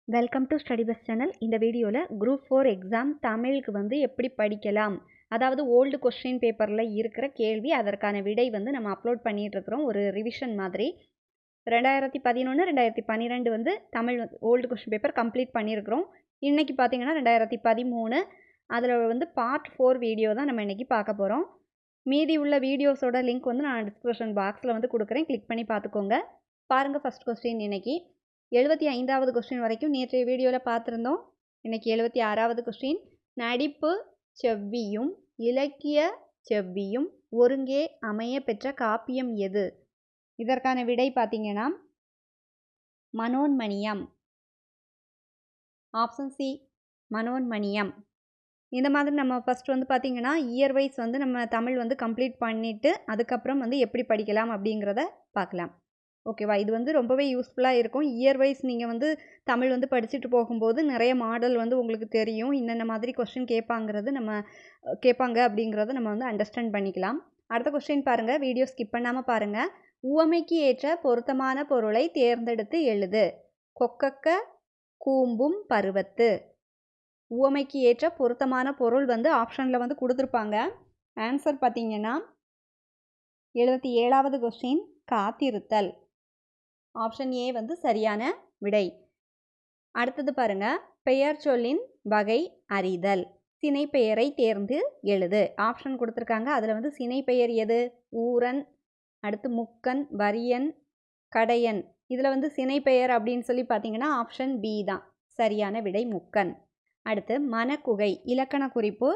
Welcome to study bus channel. இந்த வீடியோவில் group 4 exam தமிழுக்கு வந்து எப்படி படிக்கலாம், அதாவது ஓல்டு கொஸ்டின் பேப்பரில் இருக்கிற கேள்வி அதற்கான விடை வந்து நம்ம அப்லோட் பண்ணிகிட்ருக்குறோம். ஒரு ரிவிஷன் மாதிரி 2011 2012 வந்து Tamil old question paper complete பண்ணியிருக்கிறோம். இன்றைக்கி பார்த்திங்கன்னா 2013 அதில் வந்து பார்ட் 4 வீடியோ தான் நம்ம இன்றைக்கி பார்க்க போகிறோம். மீதி உள்ள வீடியோஸோட லிங்க் வந்து நான் டிஸ்கிரிப்ஷன் பாக்ஸில் வந்து கொடுக்குறேன், கிளிக் பண்ணி பார்த்துக்கோங்க. பாருங்கள், ஃபஸ்ட் கொஸ்டின் இன்றைக்கி 75வது கொஸ்டின் வரைக்கும் நேற்றைய வீடியோவில் பார்த்துருந்தோம். இன்றைக்கி 76வது கொஸ்டின். நடிப்பு செவ்வியும் இலக்கிய செவ்வியும் ஒருங்கே அமைய பெற்ற காப்பியம் எது? இதற்கான விடை பார்த்திங்கன்னா மனோன்மணியம். Option C Manonmaniam. இந்த மாதிரி நம்ம ஃபஸ்ட் வந்து பார்த்திங்கன்னா இயர் வைஸ் வந்து நம்ம தமிழ் வந்து கம்ப்ளீட் பண்ணிவிட்டு அதுக்கப்புறம் வந்து எப்படி படிக்கலாம் அப்படிங்கிறத பார்க்கலாம். ஓகேவா? இது வந்து ரொம்பவே யூஸ்ஃபுல்லாக இருக்கும். இயர் வைஸ் நீங்கள் வந்து தமிழ் வந்து படிச்சுட்டு போகும்போது நிறைய மாடல் வந்து உங்களுக்கு தெரியும். இன்னென்ன மாதிரி கொஸ்டின் கேட்பாங்க அப்படிங்கிறத நம்ம வந்து அண்டர்ஸ்டாண்ட் பண்ணிக்கலாம். அடுத்த கொஸ்டின் பாருங்கள், வீடியோ ஸ்கிப் பண்ணாமல் பாருங்கள். உவமைக்கு ஏற்ற பொருத்தமான பொருளை தேர்ந்தெடுத்து எழுது. கொக்கக்க கூம்பும் பருவத்து. உவமைக்கு ஏற்ற பொருத்தமான பொருள் வந்து ஆப்ஷனில் வந்து கொடுத்துருப்பாங்க. ஆன்சர் பார்த்தீங்கன்னா 77வது கொஸ்டின் காத்திருத்தல். ஆப்ஷன் ஏ வந்து சரியான விடை. அடுத்தது பாருங்க, பெயர் சொல்லின் வகை அறிதல். சினை பெயரை தேர்ந்து எழுது. ஆப்ஷன் கொடுத்துருக்காங்க. அதில் வந்து சினை பெயர் எது? ஊரன், அடுத்து முக்கன், வரியன், கடையன். இதில் வந்து சினை பெயர் அப்படின்னு சொல்லி பார்த்தீங்கன்னா ஆப்ஷன் பி தான் சரியான விடை, முக்கன். அடுத்து மனக்குகை இலக்கண குறிப்பு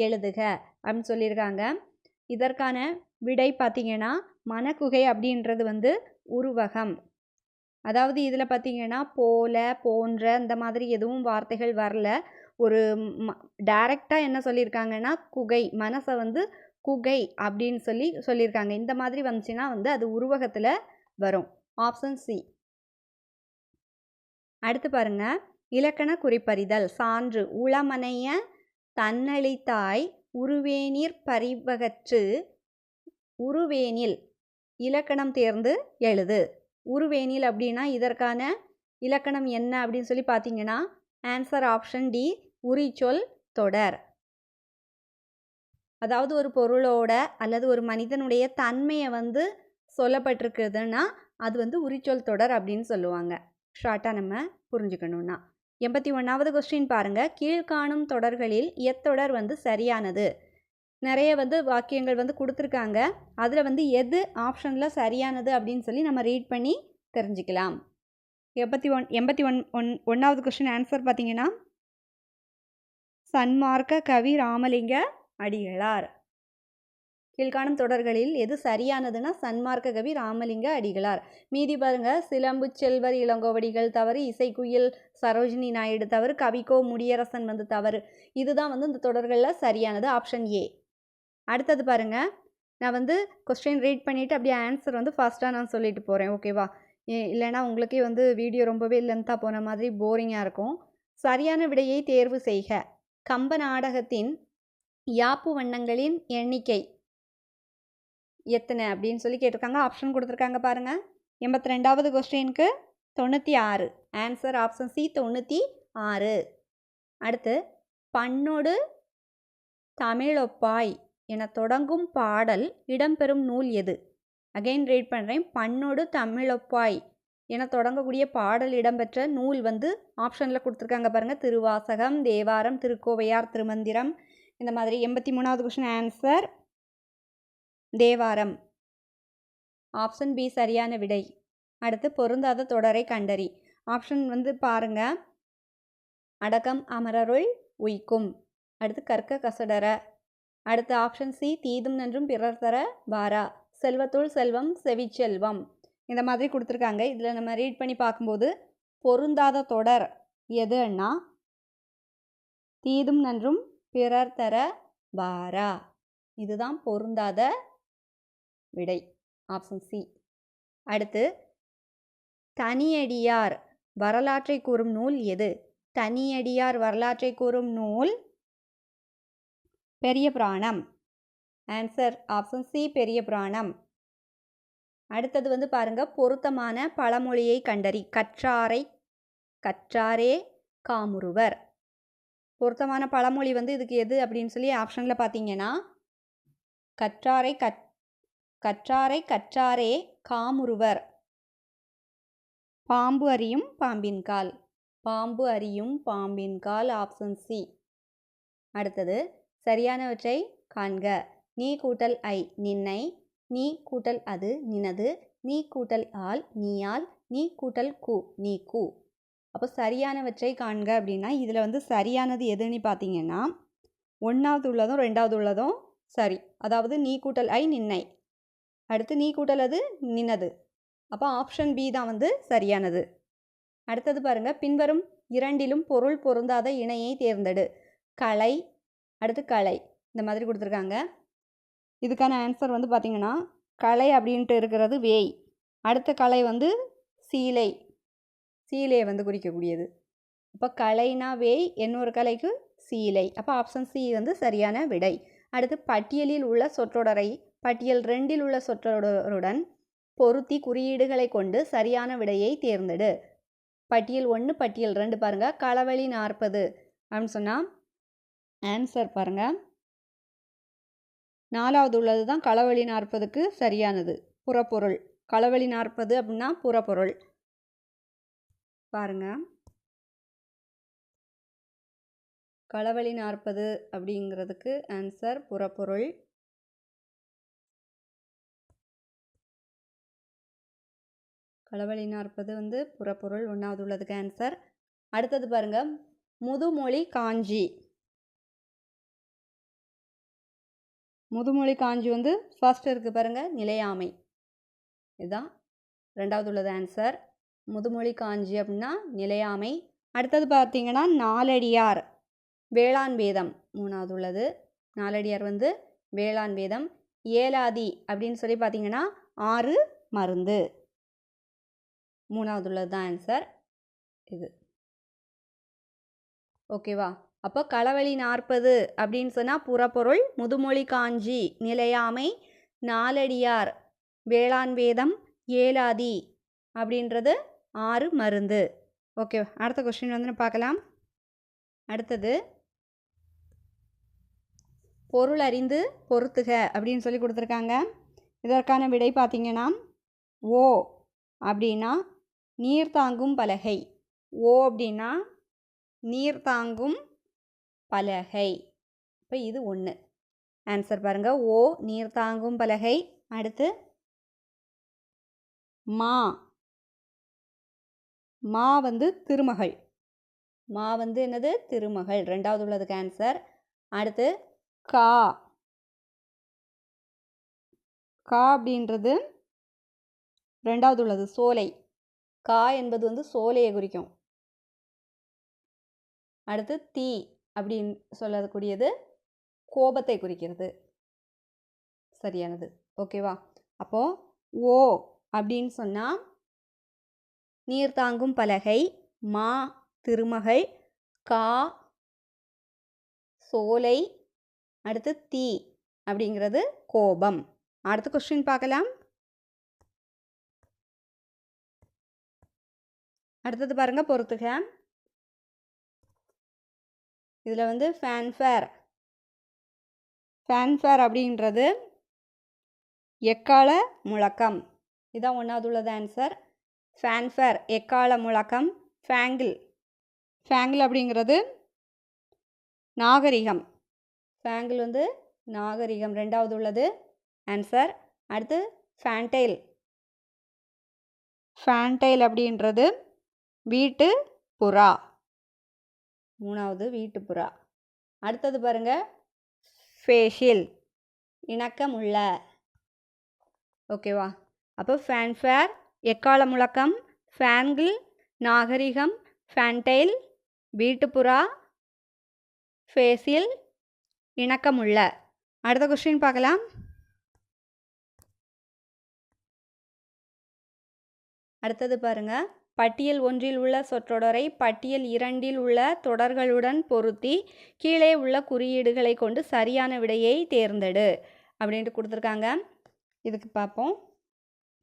எழுதுக அப்படின்னு சொல்லியிருக்காங்க. இதற்கான விடை பார்த்தீங்கன்னா மனக்குகை அப்படின்றது வந்து உருவகம். அதாவது இதில் பார்த்திங்கன்னா போல, போன்ற இந்த மாதிரி எதுவும் வார்த்தைகள் வரல. ஒரு டைரெக்டாக என்ன சொல்லியிருக்காங்கன்னா குகை, மனசை வந்து குகை அப்படின்னு சொல்லியிருக்காங்க. இந்த மாதிரி வந்துச்சுன்னா வந்து அது உருவகத்தில் வரும். Option C. அடுத்து பாருங்க, இலக்கண குறிப்பறிதல். சான்று உளமனைய தன்னளித்தாய் உருவேனிற் பரிவகற்று. உருவேனில் இலக்கணம் தேர்ந்து எழுது. உருவேனில் அப்படின்னா இதற்கான இலக்கணம் என்ன அப்படின்னு சொல்லி பார்த்தீங்கன்னா ஆன்சர் ஆப்ஷன் டி, உரிச்சொல் தொடர். அதாவது ஒரு பொருளோட அல்லது ஒரு மனிதனுடைய தன்மையை வந்து சொல்லப்பட்டிருக்குதுன்னா அது வந்து உரிச்சொல் தொடர் அப்படின்னு சொல்லுவாங்க. ஷார்ட்டாக நம்ம புரிஞ்சுக்கணுன்னா. 81வது கொஸ்டின் பாருங்கள், கீழ்காணும் தொடர்களில் எத்தொடர் வந்து சரியானது? நிறைய வந்து வாக்கியங்கள் வந்து கொடுத்துருக்காங்க. அதில் வந்து எது ஆப்ஷனில் சரியானது அப்படின்னு சொல்லி நம்ம ரீட் பண்ணி தெரிஞ்சுக்கலாம். 81வது கொஸ்டின் ஆன்சர் பார்த்தீங்கன்னா சன்மார்க்க கவி ராமலிங்க அடிகளார். கீழ்காணும் தொடர்களில் எது சரியானதுன்னா சன்மார்க்க கவி ராமலிங்க அடிகளார். மீதி பாருங்க, சிலம்பு செல்வர் இளங்கோவடிகள் தவறு, இசைக்குயில் சரோஜினி நாயுடு தவறு, கவிக்கோ முடியரசன் வந்து தவறு. இதுதான் வந்து இந்த தொடர்களில் சரியானது, ஆப்ஷன் ஏ. அடுத்தது பாருங்கள், நான் வந்து கொஸ்டின் ரீட் பண்ணிவிட்டு அப்படியே ஆன்சர் வந்து ஃபாஸ்ட்டாக நான் சொல்லிட்டு போகிறேன், ஓகேவா? இல்லைனா உங்களுக்கே வந்து வீடியோ ரொம்பவே லென்த்தாக போன மாதிரி போரிங்காக இருக்கும். சரியான விடையை தேர்வு செய்க. கம்ப நாடகத்தின் யாப்பு வண்ணங்களின் எண்ணிக்கை எத்தனை அப்படின்னு சொல்லி கேட்டிருக்காங்க. ஆப்ஷன் கொடுத்துருக்காங்க பாருங்கள். 82வது கொஸ்டினுக்கு 96. Answer option C, 96. அடுத்து பண்ணோடு தமிழொப்பாய் என தொடங்கும் பாடல் இடம்பெறும் நூல் எது? அகைன் ரீட் பண்ணுறேன். பண்ணோடு தமிழொப்பாய் என தொடங்கக்கூடிய பாடல் இடம்பெற்ற நூல் வந்து ஆப்ஷனில் கொடுத்துருக்காங்க பாருங்கள். திருவாசகம், தேவாரம், திருக்கோவையார், திருமந்திரம். இந்த மாதிரி 83வது question answer Thevaram. Option B சரியான விடை. அடுத்து பொருந்தாத தொடரை கண்டறி. ஆப்ஷன் வந்து பாருங்கள், அடக்கம் அமரருள் உய்க்கும். அடுத்து கற்க கசடர. அடுத்த ஆப்ஷன் சி, தீதும் நன்றும் பிறர் தர வாரா. செல்வத்துள் செல்வம் செவிச்செல்வம். இந்த மாதிரி கொடுத்துருக்காங்க. இதில் நம்ம ரீட் பண்ணி பார்க்கும்போது பொருந்தாத தொடர் எதுன்னா தீதும் நன்றும் பிறர் தர வாரா. இதுதான் பொருந்தாத விடை, ஆப்ஷன் சி. அடுத்து தனியடியார் வரலாற்றை கூறும் நூல் எது? தனியடியார் வரலாற்றை கூறும் நூல் பெரிய புராணம். ஆன்சர் ஆப்ஷன் சி, பெரிய புராணம். அடுத்தது வந்து பாருங்க, பொருத்தமான பழமொழியை கண்டறி. கற்றாரே காமுறுவர். பொருத்தமான பழமொழி வந்து இதுக்கு எது அப்படின்னு சொல்லி ஆப்ஷனில் பார்த்தீங்கன்னா கற்றாரே காமுறுவர். பாம்பு அறியும் பாம்பின்கால். பாம்பு அறியும் பாம்பின்கால் ஆப்ஷன் சி. அடுத்தது சரியானவற்றை காண்க. நீ கூட்டல் ஐ நின்னை, நீ கூட்டல் அது நினது, நீ கூட்டல் ஆல் நீயால், நீ கூட்டல் கு நீ கூ. அப்போ சரியானவற்றை காண்க அப்படின்னா இதில் வந்து சரியானது எதுன்னு பார்த்தீங்கன்னா 1வது உள்ளதும் 2வது உள்ளதும் சரி. அதாவது நீ கூட்டல் ஐ நின்னை, அடுத்து நீ கூட்டல் அது நினது. அப்போ ஆப்ஷன் பி தான் வந்து சரியானது. அடுத்தது பாருங்க, பின்வரும் இரண்டிலும் பொருள் பொருந்தாத இணையை தேர்ந்தெடு. களை, அடுத்து களை, இந்த மாதிரி கொடுத்துருக்காங்க. இதுக்கான ஆன்சர் வந்து பார்த்திங்கன்னா களை அப்படின்ட்டு இருக்கிறது வேய், அடுத்த களை வந்து சீலை, சீலையை வந்து குறிக்கக்கூடியது. அப்போ களைனா வேய், இன்னொரு கலைக்கு சீலை. அப்போ ஆப்ஷன் சி வந்து சரியான விடை. அடுத்து பட்டியலில் உள்ள சொற்றொடரை பட்டியல் 2இல் உள்ள சொற்றொடருடன் பொருத்தி குறியீடுகளை கொண்டு சரியான விடையை தேர்ந்தெடு. பட்டியல் 1 பட்டியல் 2 பாருங்கள். களவழி 40 அப்படின்னு சொன்னால் ஆன்சர் பாருங்கள் 4வது உள்ளது தான் களவழி 40க்கு சரியானது. புறப்பொருள். களவழி 40 அப்படின்னா புறப்பொருள் பாருங்கள். களவழி 40 அப்படிங்கிறதுக்கு ஆன்சர் புறப்பொருள். களவழி 40 வந்து புறப்பொருள். 1வது உள்ளதுக்கு ஆன்சர். அடுத்தது பாருங்க, முதுமொழி காஞ்சி. முதுமொழி காஞ்சி வந்து ஃபர்ஸ்ட் இருக்கு பாருங்க, நிலையாமை. இதுதான் 2வது உள்ளது ஆன்சர். முதுமொழி காஞ்சி அப்படின்னா நிலையாமை. அடுத்தது பார்த்தீங்கன்னா நாலடியார் வேளாண் வேதம் 3வது உள்ளது. நாலடியார் வந்து வேளாண் வேதம். ஏலாதி அப்படின்னு சொல்லி பார்த்தீங்கன்னா 6 மருந்து. 3வது உள்ளது தான் ஆன்சர் இது. ஓகேவா? அப்போ களவழி 40 அப்படின்னு சொன்னால் புறப்பொருள், முதுமொழி காஞ்சி நிலையாமை, நாலடியார் வேளாண் வேதம், ஏலாதி அப்படின்றது 6 மருந்து. ஓகே, அடுத்த கொஸ்டின் வந்து பார்க்கலாம். அடுத்தது பொருள் அறிந்து பொருத்துக அப்படின்னு சொல்லி கொடுத்துருக்காங்க. இதற்கான விடை பார்த்தீங்கன்னா ஓ அப்படின்னா நீர் தாங்கும் பலகை. ஓ அப்படின்னா நீர் தாங்கும் பலகை. இப்போ இது 1 ஆன்சர் பாருங்கள். ஓ நீர் தாங்கும் பலகை. அடுத்து மா, மா வந்து திருமகள். மா வந்து என்னது? திருமகள். 2வது உள்ளதுக்கு ஆன்சர். அடுத்து கா, கா அப்படின்றது 2வது உள்ளது சோலை. கா என்பது வந்து சோலையை குறிக்கும். அடுத்து தீ அப்படின்னு சொல்லக்கூடியது கோபத்தை குறிக்கிறது. சரியானது. ஓகேவா? அப்போ ஓ அப்படின்னு சொன்னால் நீர் தாங்கும் பலகை, மா திருமகள், கா சோலை, அடுத்து தீ அப்படிங்கிறது கோபம். அடுத்த கொஸ்டின் பார்க்கலாம். அடுத்தது பாருங்க, பொறுத்துக. இதில் வந்து ஃபேன்ஃபேர், ஃபேன்ஃபேர் அப்படின்றது எக்கால முழக்கம். இதுதான் 1வது உள்ளது ஆன்சர். ஃபேன்ஃபேர் எக்கால முழக்கம். ஃபேங்கிள், ஃபேங்கிள் அப்படிங்கிறது நாகரிகம். ஃபேங்கிள் வந்து நாகரிகம். 2வது உள்ளது ஆன்சர். அடுத்து ஃபேன்டைல், ஃபேன்டைல் அப்படின்றது வீட்டு புறா. 3வது வீட்டு புறா. அடுத்தது பாருங்க, ஃபேஷியல் இணக்கமுள்ள. ஓகேவா? அப்போ ஃபேன்ஃபேர் எக்கால முழக்கம், ஃபேங்கிள் நாகரிகம், ஃபேன்டைல் வீட்டுப்புறா, ஃபேஷியல் இணக்கமுள்ள. அடுத்த கொஸ்டின் பார்க்கலாம். அடுத்தது பாருங்க, பட்டியல் 1இல் உள்ள சொற்றொடரை பட்டியல் 2இல் உள்ள தொடர்களுடன் பொருத்தி கீழே உள்ள குறியீடுகளை கொண்டு சரியான விடையை தேர்ந்தெடு அப்படின்ட்டு கொடுத்துருக்காங்க. இதுக்கு பார்ப்போம்.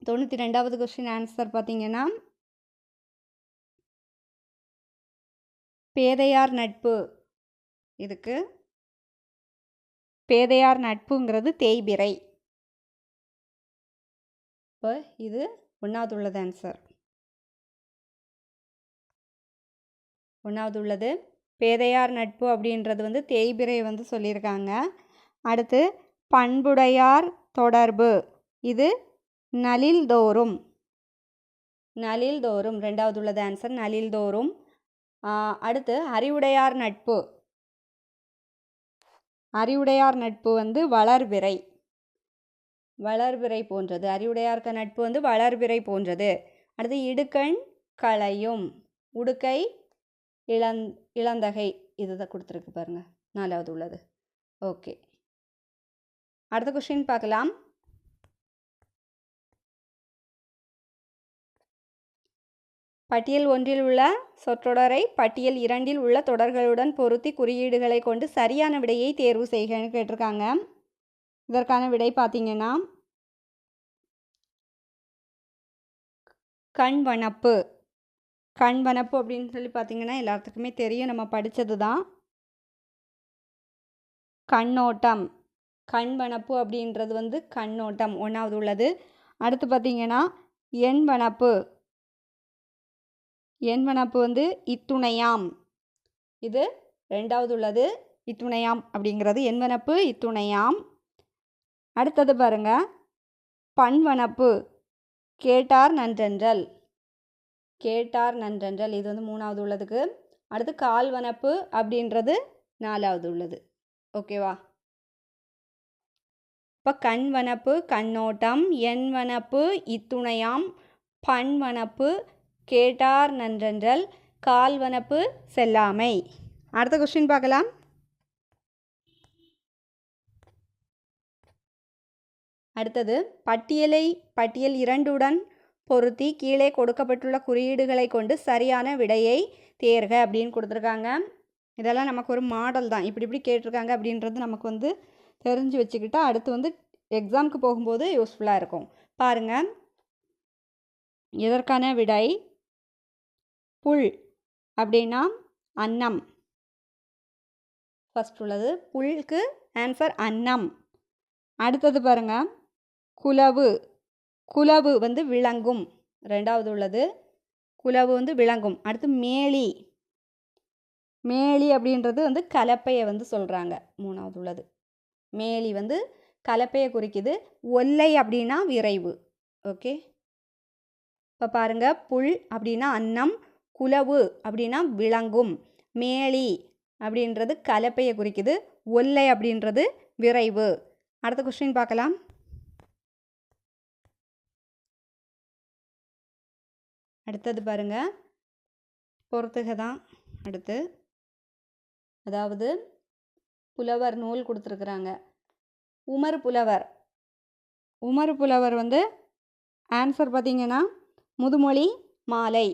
92வது கொஸ்டின் ஆன்சர் பார்த்தீங்கன்னா பேதையார் நட்பு. இதுக்கு பேதையார் நட்புங்கிறது தேய்பிறை. இப்போ இது 1வது உள்ளது ஆன்சர். 1வது உள்ளது பேதையார் நட்பு அப்படின்றது வந்து தேய்பிறை வந்து சொல்லியிருக்காங்க. அடுத்து பண்புடையார் தொடர்பு. இது நலில்தோறும். நலில்தோறும் 2வது உள்ளது ஆன்சர், நலில்தோறும். அடுத்து அறிவுடையார் நட்பு. அறிவுடையார் நட்பு வந்து வளர்பிறை. வளர்பிறை போன்றது. அறிவுடையார்க்க நட்பு வந்து வளர்பிறை போன்றது. அடுத்து இடுக்கண் களையும். உடுக்கை இளந்தகை. இதுதான் கொடுத்துருக்கு பாருங்க, 4வது உள்ளது. ஓகே, அடுத்த கொஸ்டின் பார்க்கலாம். பட்டியல் 1இல் உள்ள சொற்றொடரை பட்டியல் 2இல் உள்ள தொடர்களுடன் பொருத்தி குறியீடுகளை கொண்டு சரியான விடையை தேர்வு செய்கன்னு கேட்டிருக்காங்க. இதற்கான விடை பார்த்தீங்கன்னா கண்வனப்பு. கண்வனப்பு அப்படின்னு சொல்லி பார்த்தீங்கன்னா எல்லாத்துக்குமே தெரியும், நம்ம படித்தது தான். கண்ணோட்டம். கண்வனப்பு அப்படின்றது வந்து கண்ணோட்டம், 1வது உள்ளது. அடுத்து பார்த்தீங்கன்னா எண்வனப்பு. எண்வனப்பு வந்து இத்துணையாம். இது 2வது உள்ளது. இத்துணையாம் அப்படிங்கிறது எண்வனப்பு, இத்துணையாம். அடுத்தது பாருங்க பண்வனப்பு. கேட்டார் நன்றென்றல். கேட்டார் நன்றென்றல் இது வந்து 3வது உள்ளதுக்கு. அடுத்து கால்வனப்பு அப்படின்றது 4வது உள்ளது. ஓகேவா? இப்போ கண்வனப்பு கண்ணோட்டம், எண்வனப்பு இத்துணையாம், பண்வனப்பு கேட்டார் நன்றென்றல், கால்வனப்பு செல்லாமை. அடுத்த கொஸ்டின் பார்க்கலாம். அடுத்தது பட்டியல் 2உடன் பொருத்தி கீழே கொடுக்கப்பட்டுள்ள குறியீடுகளை கொண்டு சரியான விடையை தேர்க அப்படின்னு கொடுத்துருக்காங்க. இதெல்லாம் நமக்கு ஒரு மாடல் தான். இப்படி கேட்டிருக்காங்க அப்படின்றது நமக்கு வந்து தெரிஞ்சு வச்சுக்கிட்டா அடுத்து வந்து எக்ஸாமுக்கு போகும்போது யூஸ்ஃபுல்லாக இருக்கும். பாருங்கள், இதற்கான விடை புல் அப்படின்னா அன்னம். ஃபர்ஸ்ட் உள்ளது புல்க்கு ஆன்சர் அன்னம். அடுத்தது பாருங்கள் குலவு. குலவு வந்து விளங்கும். 2வது உள்ளது. குலவு வந்து விளங்கும். அடுத்து மேலி. மேலி அப்படின்றது வந்து கலப்பையை வந்து சொல்கிறாங்க. 3வது உள்ளது. மேலி வந்து கலப்பையை குறிக்குது. ஒல்லை அப்படின்னா விரைவு. ஓகே, இப்போ பாருங்கள் புல் அப்படின்னா அன்னம், குலவு அப்படின்னா விளங்கும், மேலி அப்படின்றது கலப்பையை குறிக்குது, ஒல்லை அப்படின்றது விரைவு. அடுத்த கொஸ்டின் பார்க்கலாம். அடுத்தது பாருங்க பொறுத்துக தான் அடுத்து. அதாவது புலவர் நூல் கொடுத்துருக்குறாங்க. உமர் புலவர். உமர் புலவர் வந்து ஆன்சர் பார்த்தீங்கன்னா முதுமொழி மாலை.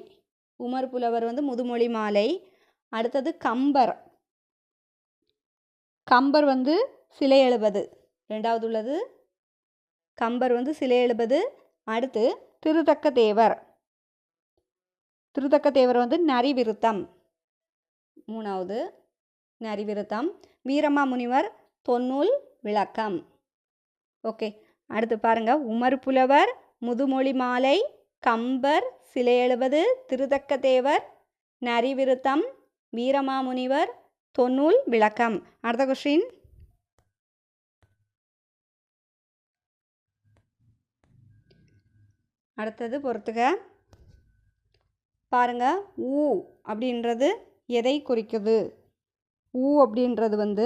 உமர் புலவர் வந்து முதுமொழி மாலை. அடுத்தது கம்பர். கம்பர் வந்து சிலை எழுபது. 2வது உள்ளது. கம்பர் வந்து சிலை எழுபது. அடுத்து திருத்தக்க தேவர். திருத்தக்க தேவர் வந்து நரிவிருத்தம். 3வது நரிவிருத்தம். வீரமாமுனிவர் தொன்னூல் விளக்கம். ஓகே, அடுத்து பாருங்கள் உமர் புலவர், முதுமொழி மாலை, கம்பர், சிலை எழுபது, திருத்தக்க தேவர், நரிவிருத்தம், வீரமாமுனிவர், தொன்னூல் விளக்கம். அடுத்த கொஸ்டின். அடுத்தது பொறுத்துக. பாருங்க ஊ அப்படின்றது எதை குறிக்குது? ஊ அப்படின்றது வந்து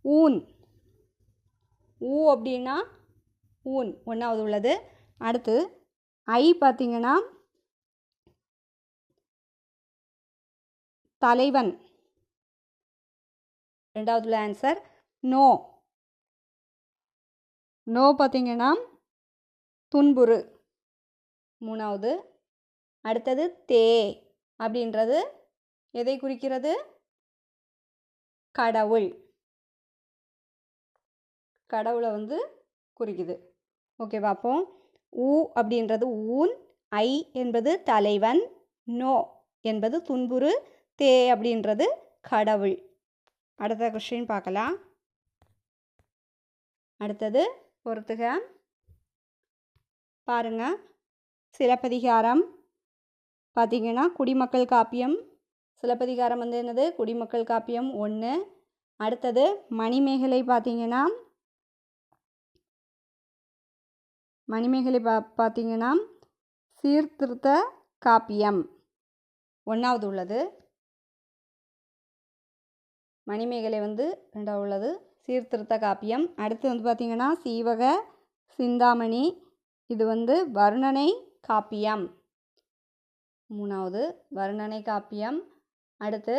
ஊன். ஊ அப்படின்னா ஊன் 1வது உள்ளது. அடுத்து ஐ பார்த்தீங்கன்னா தலைவன். 2வது உள்ள ஆன்சர். நோ. நோ பார்த்தீங்கன்னா துன்புறு. 3வது. அடுத்தது தே அப்படின்றது எதை குறிக்கிறது? கடவுள். கடவுளை வந்து குறிக்குது. ஓகேவா? அப்போ ஊ அப்படின்றது ஊன், ஐ என்பது தலைவன், நோ என்பது துன்புறு, தே அப்படின்றது கடவுள். அடுத்த கொஸ்டின் பார்க்கலாம். அடுத்தது பொறுத்துக. பாருங்க, சிலப்பதிகாரம் பார்த்தீங்கன்னா குடிமக்கள் காப்பியம். சிலப்பதிகாரம் வந்து என்னது? குடிமக்கள் காப்பியம் 1. அடுத்தது மணிமேகலை பார்த்தீங்கன்னா பார்த்தீங்கன்னா சீர்திருத்த காப்பியம் 1வது உள்ளது. மணிமேகலை வந்து 2வது உள்ளது, சீர்திருத்த காப்பியம். அடுத்து வந்து பார்த்திங்கன்னா சீவக சிந்தாமணி, இது வந்து வர்ணனை காப்பியம் 3வது, வர்ணனை காப்பியம். அடுத்து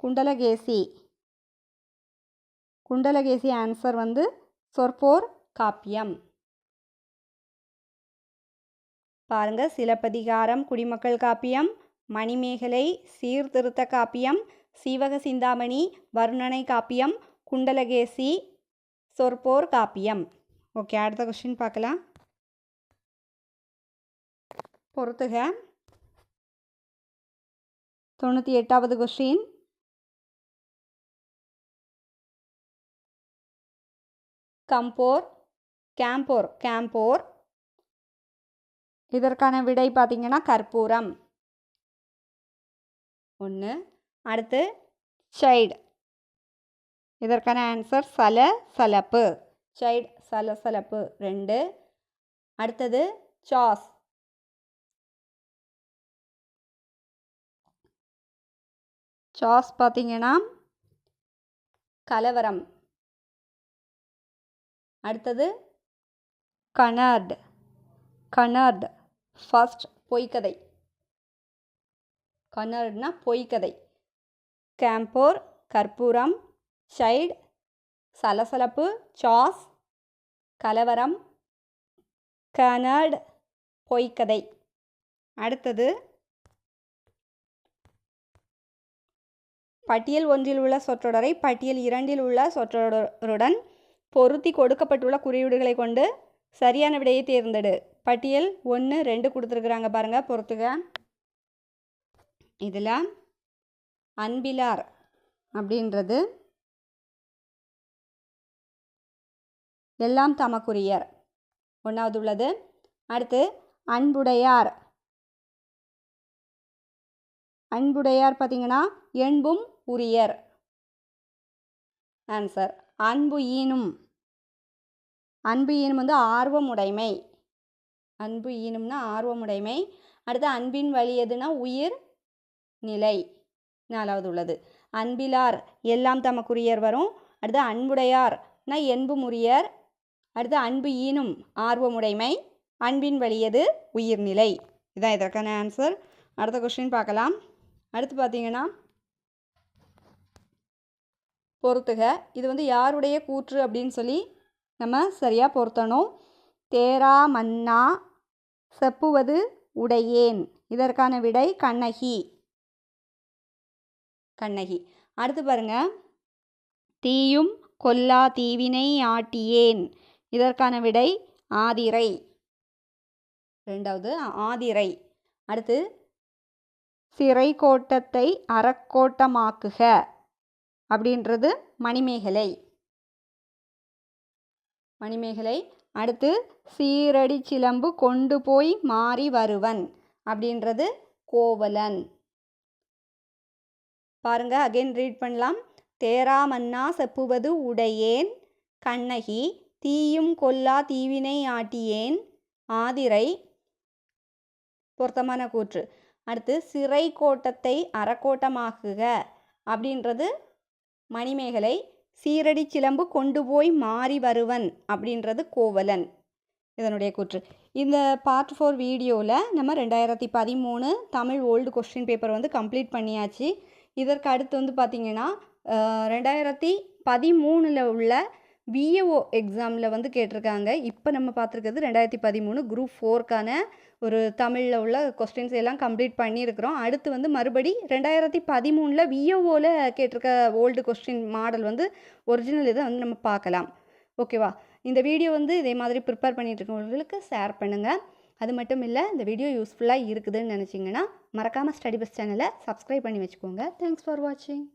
குண்டலகேசி. குண்டலகேசி ஆன்சர் வந்து சொற்போர் காப்பியம். பாருங்க, சிலப்பதிகாரம் குடிமக்கள் காப்பியம், மணிமேகலை சீர்திருத்த காப்பியம், சீவக சிந்தாமணி வர்ணனை காப்பியம், குண்டலகேசி சொற்போர் காப்பியம். ஓகே, அடுத்த கொஸ்டின் பார்க்கலாம். பொறுத்துக. 98வது கொஸ்டின். கேம்போர். இதற்கான விடை பார்த்தீங்கன்னா கற்பூரம் 1. அடுத்து சைடு. இதற்கான ஆன்சர் சலசலப்பு. சைடு சலசலப்பு 2. அடுத்தது சாஸ் பார்த்தீங்கன்னா கலவரம். அடுத்தது கனர்ட் ஃபர்ஸ்ட் பொய்க்கதை. கனர்ட்னா பொய்க்கதை. கேம்போர் கற்பூரம், சைடு சலசலப்பு, சாஸ் கலவரம், கனர்ட் பொய்க்கதை. அடுத்தது பட்டியல் 1இல் உள்ள சொற்றொடரை பட்டியல் 2இல் உள்ள சொற்றொடருடன் பொருத்தி கொடுக்கப்பட்டுள்ள குறியீடுகளை கொண்டு சரியான விடையை தேர்ந்தெடு. பட்டியல் 1, 2 கொடுத்துருக்குறாங்க பாருங்க, பொறுத்துக. இதில் அன்பிலார் அப்படின்றது எல்லாம் தமக்குரியர் 1வது உள்ளது. அடுத்து அன்புடையார் பார்த்தீங்கன்னா என்பும் உரியர் ஆன்சர். அன்பு ஈனும் வந்து ஆர்வமுடைமை. அன்பு ஈனும்னா ஆர்வமுடைமை. அடுத்து அன்பின் வழி எதுனா உயிர் நிலை 4வது உள்ளது. அன்பிலார் எல்லாம் தமக்குரியர் வரும். அடுத்து அன்புடையார்னா என்பும் உரியர். அடுத்து அன்பு ஈனும் ஆர்வமுடைமை, அன்பின் வழியது உயிர்நிலை. இதுதான் இதற்கான ஆன்சர். அடுத்த கொஸ்டின் பார்க்கலாம். அடுத்து பார்த்தீங்கன்னா பொறுத்துக. இது வந்து யாருடைய கூற்று அப்படின்னு சொல்லி நம்ம சரியாக பொருத்தணும். தேரா மன்னா செப்புவது உடையேன். இதற்கான விடை கண்ணகி. அடுத்து பாருங்க, தீயும் கொல்லா தீவினை ஆட்டியேன். இதற்கான விடை ஆதிரை. 2வது ஆதிரை. அடுத்து சிறை கோட்டத்தை அறக்கோட்டமாக்குக அப்படின்றது மணிமேகலை. அடுத்து சீரடி சிலம்பு கொண்டு போய் மாறி வருவன் அப்படின்றது கோவலன். பாருங்க, அகைன் ரீட் பண்ணலாம். தேரா மன்னா செப்புவது உடையேன் கண்ணகி, தீயும் கொல்லா தீவினை ஆட்டியேன் ஆதிரை பொருத்தமான கூற்று. அடுத்து சிறை கோட்டத்தை அறக்கோட்டமாக்குக அப்படின்றது மணிமேகலை, சீரடி சிலம்பு கொண்டு போய் மாறி வருவன் அப்படின்றது கோவலன். இதனுடைய கூற்று. இந்த பார்ட் 4 வீடியோவில் நம்ம 2013 தமிழ் ஓல்டு கொஸ்டின் பேப்பர் வந்து கம்ப்ளீட் பண்ணியாச்சு. இதற்கு அடுத்து வந்து பார்த்திங்கன்னா 2013 உள்ள விஏஓ எக்ஸாமில் வந்து கேட்டிருக்காங்க. இப்போ நம்ம பார்த்துருக்கிறது 2013 குரூப் 4க்கான ஒரு தமிழில் உள்ள கொஸ்டின்ஸ் எல்லாம் கம்ப்ளீட் பண்ணியிருக்கிறோம். அடுத்து வந்து மறுபடி 2013 விஏஓவில் கேட்டிருக்க ஓல்டு கொஸ்டின் மாடல் வந்து ஒரிஜினல் இதை வந்து நம்ம பார்க்கலாம். ஓகேவா? இந்த வீடியோ வந்து இதே மாதிரி ப்ரிப்பேர் பண்ணிட்டு இருக்கவங்களுக்கு ஷேர் பண்ணுங்கள். அது மட்டும் இல்லை, இந்த வீடியோ யூஸ்ஃபுல்லாக இருக்குதுன்னு நினச்சிங்கன்னா மறக்காமல் ஸ்டடி பஸ் சேனலை சப்ஸ்கிரைப் பண்ணி வச்சுக்கோங்க. தேங்க்ஸ் ஃபார் வாட்சிங்.